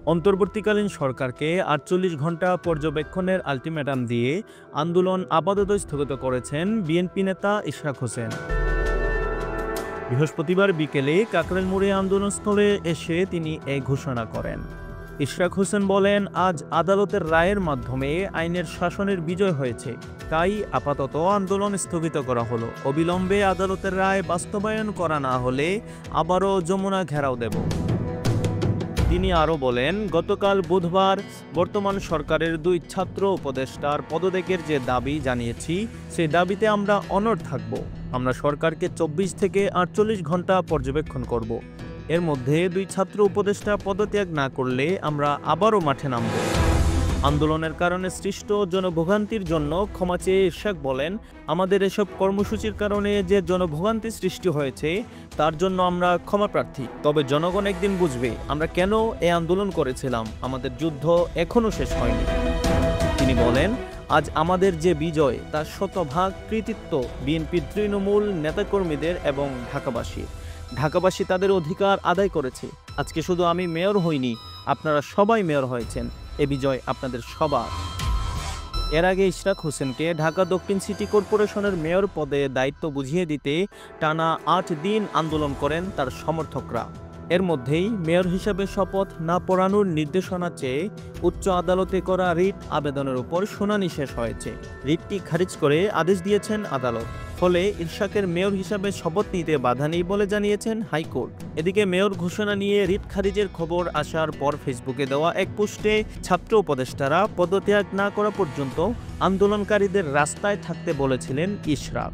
অন্তর্বর্তীকালীন সরকারকে ৪৮ ঘণ্টা পর্যবেক্ষণের আলটিমেটাম দিয়ে আন্দোলন আপাতত স্থগিত করেছেন বিএনপি নেতা ইশরাক হোসেন। বৃহস্পতিবার বিকেলে কাকরাইল মোড়ে আন্দোলনস্থলে এসে তিনি এই ঘোষণা করেন। ইশরাক হোসেন বলেন, আজ আদালতের রায়ের মাধ্যমে আইনের শাসনের বিজয় হয়েছে, তাই আপাতত আন্দোলন স্থগিত করা হলো। অবিলম্বে আদালতের রায় বাস্তবায়ন করা না হলে আবারও যমুনা ঘেরাও দেব। তিনি আরও বলেন, গতকাল বুধবার বর্তমান সরকারের ২ ছাত্র উপদেষ্টার পদত্যাগের যে দাবি জানিয়েছি, সেই দাবিতে আমরা অনড় থাকব। আমরা সরকারকে ২৪ থেকে ৪৮ ঘণ্টা পর্যবেক্ষণ করব। এর মধ্যে ২ ছাত্র উপদেষ্টা পদত্যাগ না করলে আমরা আবারও মাঠে নামব। আন্দোলনের কারণে সৃষ্ট জনভোগান্তির জন্য ক্ষমা চেয়ে ইশরাক বলেন, আমাদের এসব কর্মসূচির কারণে যে জনভোগান্তি সৃষ্টি হয়েছে তার জন্য আমরা ক্ষমা প্রার্থী। তবে জনগণ একদিন বুঝবে আমরা কেন এই আন্দোলন করেছিলাম। আমাদের যুদ্ধ এখনো শেষ হয়নি। তিনি বলেন, আজ আমাদের যে বিজয় তার শতভাগ কৃতিত্ব বিএনপির তৃণমূল নেতাকর্মীদের এবং ঢাকাবাসী তাদের অধিকার আদায় করেছে। আজকে শুধু আমি মেয়র হইনি, আপনারা সবাই মেয়র হয়েছেন। এ বিজয় আপনাদের সবার। এর আগে ইশরাক হোসেনকে ঢাকা দক্ষিণ সিটি কর্পোরেশনের মেয়র পদে দায়িত্ব বুঝিয়ে দিতে টানা ৮ দিন আন্দোলন করেন তার সমর্থকরা। এর মধ্যেই মেয়র হিসাবে শপথ না পড়ানোর নির্দেশনা চেয়ে উচ্চ আদালতে করা রিট আবেদনের উপর শুনানি শেষ হয়েছে। রিটটি খারিজ করে আদেশ দিয়েছেন আদালত। ফলে ইশরাকের মেয়র হিসাবে শপথ নিতে বাধা নেই বলে জানিয়েছেন হাইকোর্ট। এদিকে মেয়র ঘোষণা নিয়ে রিট খারিজের খবর আসার পর ফেসবুকে দেওয়া এক পোস্টে ছাত্র উপদেষ্টারা পদত্যাগ না করা পর্যন্ত আন্দোলনকারীদের রাস্তায় থাকতে বলেছিলেন ইশরাক।